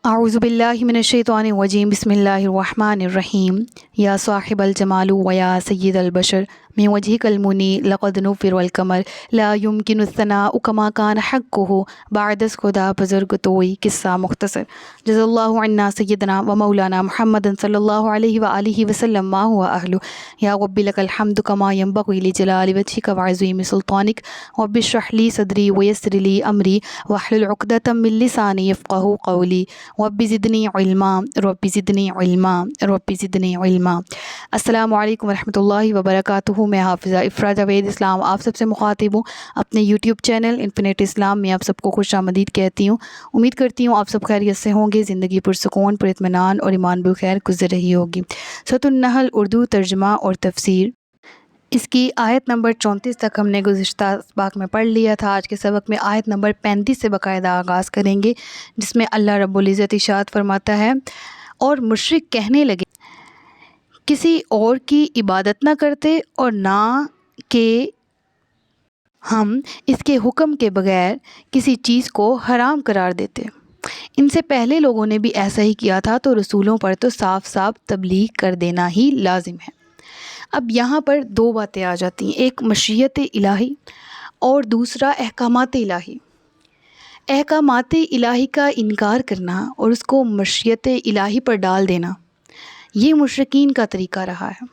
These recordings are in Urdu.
اعوذ باللہ من الشیطان الرجیم بسم اللہ الرحمن الرحیم یا صاحب الجمال و یا سید البشر من وجهك المنی لقد نفر القمر لا يمكن الثناء كما كان حقه بعد از خدا بزرگ توئی قصہ مختصر جزا اللہ عنا سیدنا و مولانا محمد صلی اللہ علیہ وآلہ وسلم ما هو اہلہ یا رب لک الحمد كما ينبغي لجلال وجهك وعظیم سلطانک رب اشرح لی صدری ویسر لی امری واحلل عقدۃ من لسانی یفقہوا قولی رب زدنی علما رب زدنی علما رب زدنی علما۔ السلام علیکم ورحمۃ اللہ وبرکاتہ۔ میں حافظہ افرا جاوید اسلام آپ سب سے مخاطب ہوں اپنے یوٹیوب چینل انفینٹ اسلام میں آپ سب کو خوش آمدید کہتی ہوں۔ امید کرتی ہوں آپ سب خیریت سے ہوں گے، زندگی پرسکون، پر اطمینان اور ایمان بخیر گزر رہی ہوگی۔ سورۃ النحل اردو ترجمہ اور تفسیر، اس کی آیت نمبر 34 تک ہم نے گزشتہ سبق میں پڑھ لیا تھا۔ آج کے سبق میں آیت نمبر 35 سے باقاعدہ آغاز کریں گے، جس میں اللہ رب العزت ارشاد فرماتا ہے، اور مشرک کہنے لگے کسی اور کی عبادت نہ کرتے اور نہ کہ ہم اس کے حکم کے بغیر کسی چیز کو حرام قرار دیتے۔ ان سے پہلے لوگوں نے بھی ایسا ہی کیا تھا، تو رسولوں پر تو صاف صاف تبلیغ کر دینا ہی لازم ہے۔ اب یہاں پر دو باتیں آ جاتی ہیں، ایک مشیت الہی اور دوسرا احکامات الہی۔ احکامات الہی کا انکار کرنا اور اس کو مشیت الہی پر ڈال دینا، یہ مشرکین کا طریقہ رہا ہے۔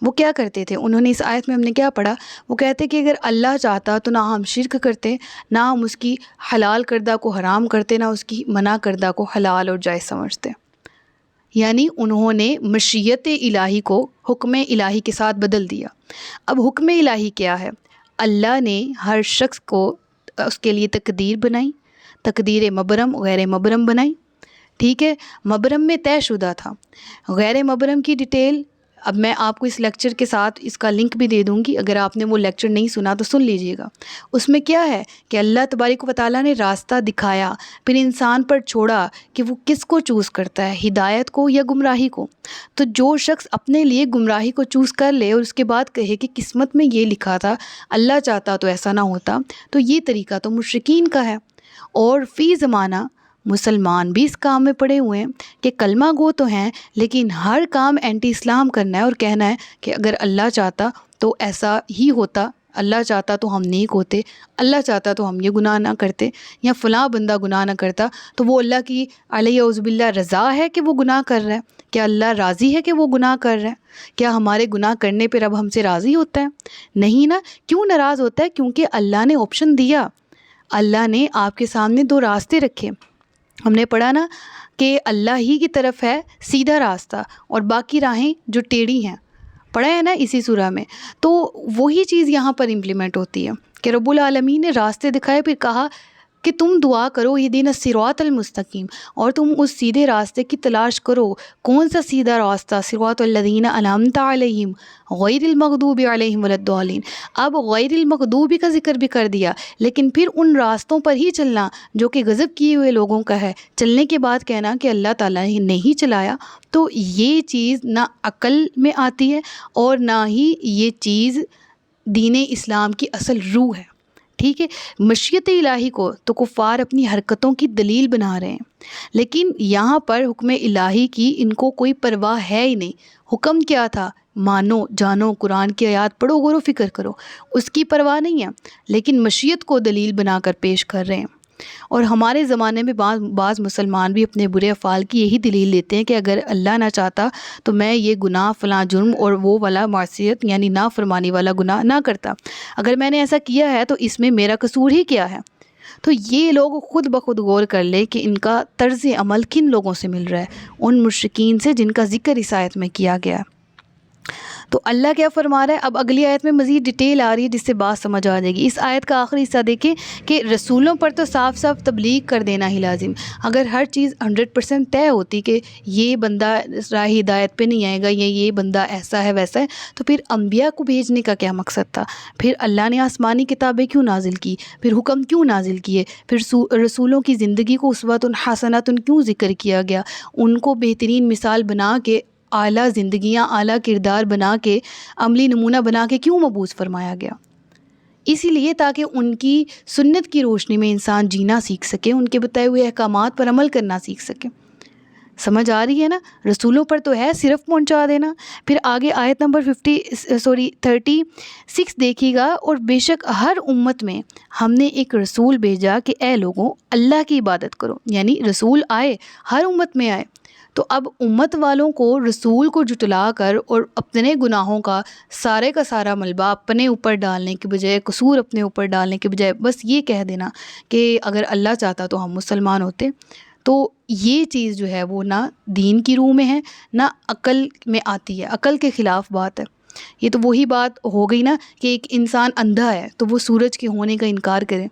وہ کیا کرتے تھے؟ انہوں نے اس آیت میں ہم نے کیا پڑھا؟ وہ کہتے کہ اگر اللہ چاہتا تو نہ ہم شرک کرتے، نہ ہم اس کی حلال کردہ کو حرام کرتے، نہ اس کی منع کردہ کو حلال اور جائز سمجھتے۔ یعنی انہوں نے مشیت الہی کو حکم الہی کے ساتھ بدل دیا۔ اب حکم الہی کیا ہے؟ اللہ نے ہر شخص کو اس کے لیے تقدیر بنائی، تقدیر مبرم غیر مبرم بنائی، ٹھیک ہے؟ مبرم میں طے شدہ تھا، غیر مبرم کی ڈیٹیل اب میں آپ کو اس لیکچر کے ساتھ اس کا لنک بھی دے دوں گی، اگر آپ نے وہ لیکچر نہیں سنا تو سن لیجئے گا۔ اس میں کیا ہے کہ اللہ تبارک و تعالیٰ نے راستہ دکھایا، پھر انسان پر چھوڑا کہ وہ کس کو چوز کرتا ہے، ہدایت کو یا گمراہی کو۔ تو جو شخص اپنے لیے گمراہی کو چوز کر لے اور اس کے بعد کہے کہ قسمت میں یہ لکھا تھا، اللہ چاہتا تو ایسا نہ ہوتا، تو یہ طریقہ تو مشرکین کا ہے۔ اور فی زمانہ مسلمان بھی اس کام میں پڑے ہوئے ہیں کہ کلمہ گو تو ہیں، لیکن ہر کام اینٹی اسلام کرنا ہے اور کہنا ہے کہ اگر اللہ چاہتا تو ایسا ہی ہوتا، اللہ چاہتا تو ہم نیک ہوتے، اللہ چاہتا تو ہم یہ گناہ نہ کرتے، یا فلاں بندہ گناہ نہ کرتا تو وہ اللہ کی علیہ اعوذ باللہ رضا ہے کہ وہ گناہ کر رہا ہے؟ کیا اللہ راضی ہے کہ وہ گناہ کر رہا ہے؟ کیا ہمارے گناہ کرنے پہ رب ہم سے راضی ہوتا ہے؟ نہیں نا۔ کیوں ناراض ہوتا ہے؟ کیونکہ اللہ نے آپشن دیا، اللہ نے آپ کے سامنے دو راستے رکھے۔ ہم نے پڑھا نا کہ اللہ ہی کی طرف ہے سیدھا راستہ اور باقی راہیں جو ٹیڑھی ہیں، پڑھا ہے نا اسی سورہ میں۔ تو وہی چیز یہاں پر امپلیمنٹ ہوتی ہے کہ رب العالمین نے راستے دکھائے، پھر کہا کہ تم دعا کرو اہدنا الصراط المستقیم، اور تم اس سیدھے راستے کی تلاش کرو۔ کون سا سیدھا راستہ؟ صراط الذین انعمت علیہم غیر المغضوب علیہم ولا الضالین۔ اب غیر المغضوب کا ذکر بھی کر دیا، لیکن پھر ان راستوں پر ہی چلنا جو کہ غضب کیے ہوئے لوگوں کا ہے، چلنے کے بعد کہنا کہ اللہ تعالیٰ نے ہی چلایا، تو یہ چیز نہ عقل میں آتی ہے اور نہ ہی یہ چیز دین اسلام کی اصل روح ہے، ٹھیک ہے؟ مشیت الہی کو تو کفار اپنی حرکتوں کی دلیل بنا رہے ہیں، لیکن یہاں پر حکم الہی کی ان کو کوئی پرواہ ہے ہی نہیں۔ حکم کیا تھا؟ مانو جانو، قرآن کی آیات پڑھو، غور و فکر کرو، اس کی پرواہ نہیں ہے، لیکن مشیت کو دلیل بنا کر پیش کر رہے ہیں۔ اور ہمارے زمانے میں بعض مسلمان بھی اپنے برے افعال کی یہی دلیل لیتے ہیں کہ اگر اللہ نہ چاہتا تو میں یہ گناہ فلاں جرم اور وہ والا معصیت یعنی نافرمانی والا گناہ نہ کرتا، اگر میں نے ایسا کیا ہے تو اس میں میرا قصور ہی کیا ہے؟ تو یہ لوگ خود بخود غور کر لے کہ ان کا طرز عمل کن لوگوں سے مل رہا ہے، ان مشرکین سے جن کا ذکر اس آیت میں کیا گیا ہے۔ تو اللہ کیا فرما رہا ہے؟ اب اگلی آیت میں مزید ڈیٹیل آ رہی ہے جس سے بات سمجھ آ جائے گی۔ اس آیت کا آخری حصہ دیکھیں کہ رسولوں پر تو صاف صاف تبلیغ کر دینا ہی لازم۔ اگر ہر چیز 100% طے ہوتی کہ یہ بندہ راہ ہدایت پہ نہیں آئے گا یا یہ بندہ ایسا ہے ویسا ہے، تو پھر انبیاء کو بھیجنے کا کیا مقصد تھا؟ پھر اللہ نے آسمانی کتابیں کیوں نازل کی؟ پھر حکم کیوں نازل کیے؟ پھر رسولوں کی زندگی کو اسوۃ حسنۃ کیوں ذکر کیا گیا؟ ان کو بہترین مثال بنا کے، اعلیٰ زندگیاں، اعلیٰ کردار بنا کے، عملی نمونہ بنا کے کیوں مبعوث فرمایا گیا؟ اسی لیے تاکہ ان کی سنت کی روشنی میں انسان جینا سیکھ سکے، ان کے بتائے ہوئے احکامات پر عمل کرنا سیکھ سکے۔ سمجھ آ رہی ہے نا؟ رسولوں پر تو ہے صرف پہنچا دینا۔ پھر آگے آیت نمبر 36 دیکھیے گا، اور بے شک ہر امت میں ہم نے ایک رسول بھیجا کہ اے لوگوں اللہ کی عبادت کرو، یعنی رسول آئے، ہر امت میں آئے۔ تو اب امت والوں کو رسول کو جھٹلا کر اور اپنے گناہوں کا سارا ملبہ اپنے اوپر ڈالنے کے بجائے، قصور اپنے اوپر ڈالنے کے بجائے بس یہ کہہ دینا کہ اگر اللہ چاہتا تو ہم مسلمان ہوتے، تو یہ چیز جو ہے وہ نہ دین کی روح میں ہے، نہ عقل میں آتی ہے، عقل کے خلاف بات ہے۔ یہ تو وہی بات ہو گئی نا کہ ایک انسان اندھا ہے تو وہ سورج کے ہونے کا انکار کرے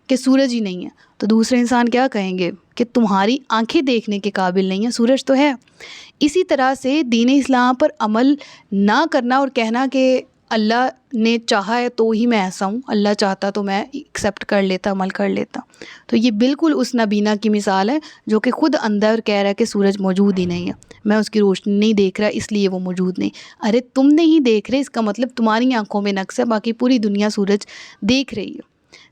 کہ سورج ہی نہیں ہے، تو دوسرے انسان کیا کہیں گے کہ تمہاری آنکھیں دیکھنے کے قابل نہیں ہیں، سورج تو ہے۔ اسی طرح سے دین اسلام پر عمل نہ کرنا اور کہنا کہ اللہ نے چاہا ہے تو ہی میں ایسا ہوں، اللہ چاہتا تو میں ایکسیپٹ کر لیتا، عمل کر لیتا، تو یہ بالکل اس نابینا کی مثال ہے جو کہ خود اندر کہہ رہا ہے کہ سورج موجود ہی نہیں ہے، میں اس کی روشنی نہیں دیکھ رہا اس لیے وہ موجود نہیں۔ ارے تم نہیں دیکھ رہے، اس کا مطلب تمہاری آنکھوں میں نقص ہے، باقی پوری دنیا سورج دیکھ رہی ہے۔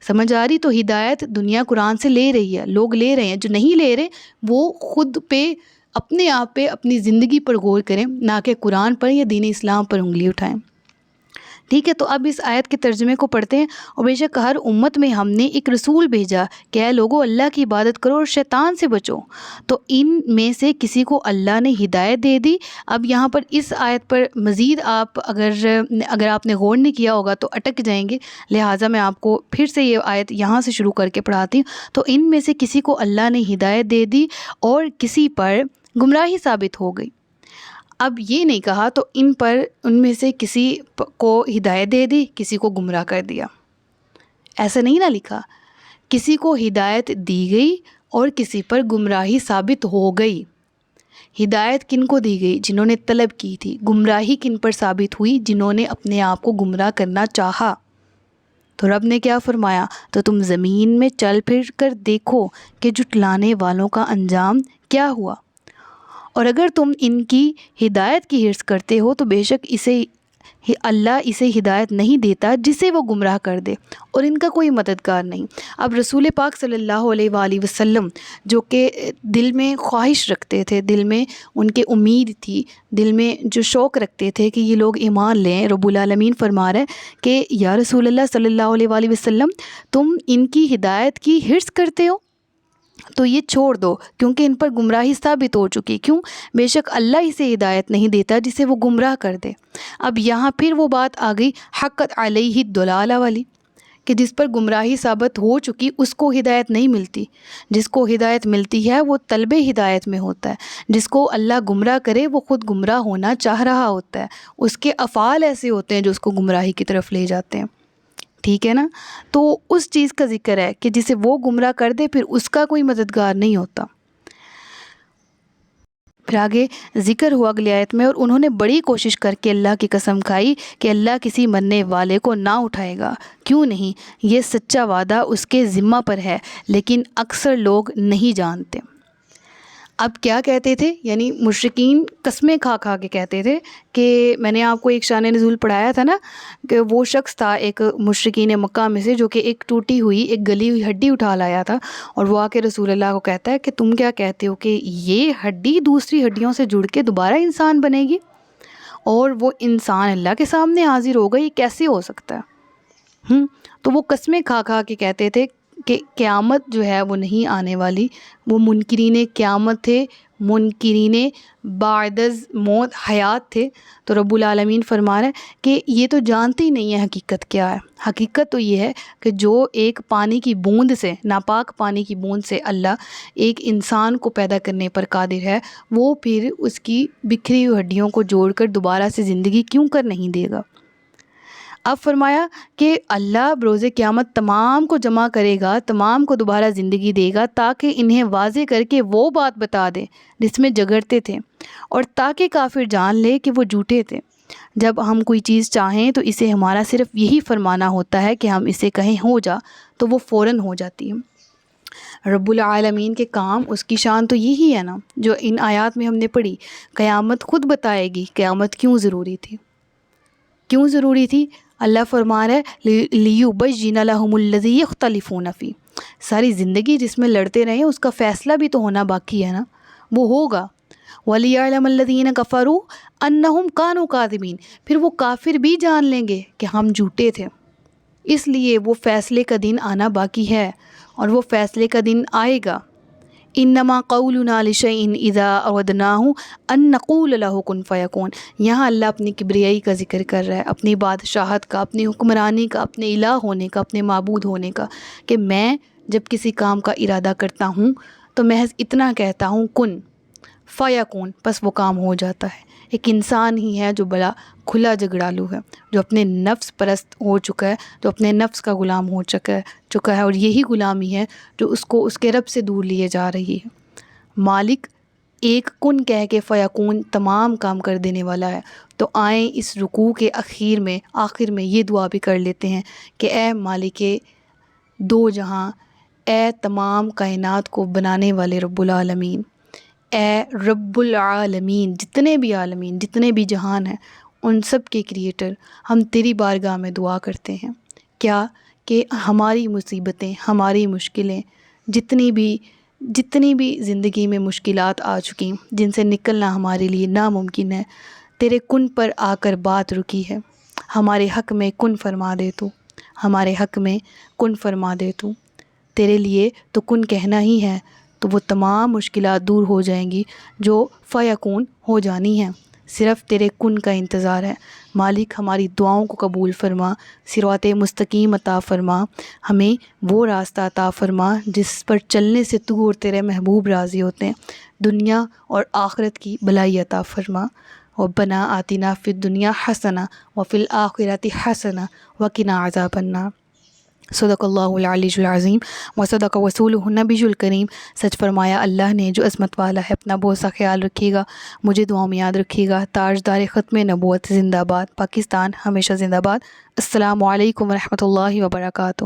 سمجھ آ رہی؟ تو ہدایت دنیا قرآن سے لے رہی ہے، لوگ لے رہے ہیں، جو نہیں لے رہے وہ خود پہ، اپنے آپ پہ، اپنی زندگی پر غور کریں، نہ کہ قرآن پر یا دین اسلام پر انگلی اٹھائیں۔ ٹھیک ہے، تو اب اس آیت کے ترجمے کو پڑھتے ہیں۔ اور بے شک ہر امت میں ہم نے ایک رسول بھیجا کہ اے لوگوں اللہ کی عبادت کرو اور شیطان سے بچو، تو ان میں سے کسی کو اللہ نے ہدایت دے دی۔ اب یہاں پر اس آیت پر مزید آپ اگر آپ نے غور نہیں کیا ہوگا تو اٹک جائیں گے، لہٰذا میں آپ کو پھر سے یہ آیت یہاں سے شروع کر کے پڑھاتی ہوں۔ تو ان میں سے کسی کو اللہ نے ہدایت دے دی اور کسی پر گمراہی ثابت ہو گئی۔ اب یہ نہیں کہا تو ان میں سے کسی کو ہدایت دے دی، کسی کو گمراہ کر دیا، ایسا نہیں نہ لکھا، کسی کو ہدایت دی گئی اور کسی پر گمراہی ثابت ہو گئی۔ ہدایت کن کو دی گئی؟ جنہوں نے طلب کی تھی۔ گمراہی کن پر ثابت ہوئی؟ جنہوں نے اپنے آپ کو گمراہ کرنا چاہا۔ تو رب نے کیا فرمایا؟ تو تم زمین میں چل پھر کر دیکھو کہ جھٹلانے والوں کا انجام کیا ہوا، اور اگر تم ان کی ہدایت کی حرص کرتے ہو تو بے شک اللہ اسے ہدایت نہیں دیتا جسے وہ گمراہ کر دے، اور ان کا کوئی مددگار نہیں۔ اب رسول پاک صلی اللہ علیہ وآلہ وسلم جو کہ دل میں خواہش رکھتے تھے، دل میں ان کے امید تھی، دل میں جو شوق رکھتے تھے کہ یہ لوگ ایمان لیں، رب العالمین فرما رہے ہیں کہ یا رسول اللہ صلی اللہ علیہ وآلہ وسلم تم ان کی ہدایت کی حرص کرتے ہو تو یہ چھوڑ دو، کیونکہ ان پر گمراہی ثابت ہو چکی۔ کیوں؟ بے شک اللہ اسے ہدایت نہیں دیتا جسے وہ گمراہ کر دے۔ اب یہاں پھر وہ بات آ گئی حقت علیہ الضلالہ والی، کہ جس پر گمراہی ثابت ہو چکی اس کو ہدایت نہیں ملتی۔ جس کو ہدایت ملتی ہے وہ طلب ہدایت میں ہوتا ہے۔ جس کو اللہ گمراہ کرے وہ خود گمراہ ہونا چاہ رہا ہوتا ہے، اس کے افعال ایسے ہوتے ہیں جو اس کو گمراہی کی طرف لے جاتے ہیں۔ ٹھیک ہے نا؟ تو اس چیز کا ذکر ہے کہ جسے وہ گمراہ کر دے پھر اس کا کوئی مددگار نہیں ہوتا۔ پھر آگے ذکر ہوا اگلی آیت میں، اور انہوں نے بڑی کوشش کر کے اللہ کی قسم کھائی کہ اللہ کسی مرنے والے کو نہ اٹھائے گا، کیوں نہیں، یہ سچا وعدہ اس کے ذمہ پر ہے، لیکن اکثر لوگ نہیں جانتے۔ اب کیا کہتے تھے؟ یعنی مشرکین قسمیں کھا کھا کے کہتے تھے کہ میں نے آپ کو ایک شان نزول پڑھایا تھا نا کہ وہ شخص تھا ایک مشرکین مکہ میں سے جو کہ ایک ٹوٹی ہوئی ایک گلی ہوئی ہڈی اٹھا لایا تھا، اور وہ آ کے رسول اللہ کو کہتا ہے کہ تم کیا کہتے ہو کہ یہ ہڈی دوسری ہڈیوں سے جڑ کے دوبارہ انسان بنے گی اور وہ انسان اللہ کے سامنے حاضر ہوگا، یہ کیسے ہو سکتا ہے؟ تو وہ قسمیں کھا کھا کے کہتے تھے کہ قیامت جو ہے وہ نہیں آنے والی۔ وہ منکرین قیامت تھے، منکرین بعد از موت حیات تھے۔ تو رب العالمین فرما رہے ہیں کہ یہ تو جانتے ہی نہیں ہے حقیقت کیا ہے۔ حقیقت تو یہ ہے کہ جو ایک پانی کی بوند سے، ناپاک پانی کی بوند سے اللہ ایک انسان کو پیدا کرنے پر قادر ہے، وہ پھر اس کی بکھری ہوئی ہڈیوں کو جوڑ کر دوبارہ سے زندگی کیوں کر نہیں دے گا۔ اب فرمایا کہ اللہ بروز قیامت تمام کو جمع کرے گا، تمام کو دوبارہ زندگی دے گا تاکہ انہیں واضح کر کے وہ بات بتا دے جس میں جگڑتے تھے، اور تاکہ کافر جان لے کہ وہ جھوٹے تھے۔ جب ہم کوئی چیز چاہیں تو اسے ہمارا صرف یہی فرمانا ہوتا ہے کہ ہم اسے کہیں ہو جا تو وہ فوراً ہو جاتی ہے۔ رب العالمین کے کام، اس کی شان تو یہی ہے نا جو ان آیات میں ہم نے پڑھی۔ قیامت خود بتائے گی قیامت کیوں ضروری تھی، کیوں ضروری تھی۔ اللہ فرما رہا ہے لِيُبَيِّنَ لَهُمُ الَّذِي يَخْتَلِفُونَ فِيهِ، ساری زندگی جس میں لڑتے رہے اس کا فیصلہ بھی تو ہونا باقی ہے نا، وہ ہوگا۔ وَلِيَعْلَمَ الَّذِينَ كَفَرُوا أَنَّهُمْ كَانُوا كَاذِبِينَ، پھر وہ کافر بھی جان لیں گے کہ ہم جھوٹے تھے۔ اس لیے وہ فیصلے کا دن آنا باقی ہے اور وہ فیصلے کا دن آئے گا۔ انما قولنا لشیء اذا اردناه ان نقول له کن فیکون۔ یہاں اللہ اپنی کبریائی کا ذکر کر رہا ہے، اپنی بادشاہت کا، اپنی حکمرانی کا، اپنے الہ ہونے کا، اپنے معبود ہونے کا، کہ میں جب کسی کام کا ارادہ کرتا ہوں تو محض اتنا کہتا ہوں کن فیکون، بس وہ کام ہو جاتا ہے۔ ایک انسان ہی ہے جو بڑا کھلا جھگڑالو ہے، جو اپنے نفس پرست ہو چکا ہے، جو اپنے نفس کا غلام ہو چکا ہے، اور یہی غلامی ہے جو اس کو اس کے رب سے دور لیے جا رہی ہے۔ مالک ایک کن کہہ کے فیکون تمام کام کر دینے والا ہے۔ تو آئیں اس رکوع کے آخر میں یہ دعا بھی کر لیتے ہیں کہ اے مالک دو جہاں، اے تمام کائنات کو بنانے والے رب العالمین، اے رب العالمین، جتنے بھی عالمین، جتنے بھی جہان ہیں، ان سب کے کریٹر، ہم تیری بارگاہ میں دعا کرتے ہیں کیا کہ ہماری مصیبتیں، ہماری مشکلیں، جتنی بھی زندگی میں مشکلات آ چکی، جن سے نکلنا ہمارے لیے ناممکن ہے، تیرے کن پر آ کر بات رکی ہے۔ ہمارے حق میں کن فرما دے تو، ہمارے حق میں کن فرما دے تو، تیرے لیے تو کن کہنا ہی ہے تو وہ تمام مشکلات دور ہو جائیں گی جو فیکون ہو جانی ہیں۔ صرف تیرے کن کا انتظار ہے۔ مالک ہماری دعاؤں کو قبول فرما، صراط مستقیم عطا فرما، ہمیں وہ راستہ عطا فرما جس پر چلنے سے تو اور تیرے محبوب راضی ہوتے ہیں۔ دنیا اور آخرت کی بھلائی عطا فرما۔ ربنا آتنا فی الدنیا حسنہ وفی الآخرۃ حسنہ وقنا عذاب النار۔ صدق اللہ العلی العظیم وصدق رسولہ النبی الکریم۔ سچ فرمایا اللہ نے جو عظمت والا ہے۔ اپنا بہت سا خیال رکھیے گا، مجھے دعاؤں میں یاد رکھیے گا۔ تاجدار ختم نبوت زندہ باد، پاکستان ہمیشہ زندہ باد۔ السلام علیکم ورحمۃ اللہ وبرکاتہ۔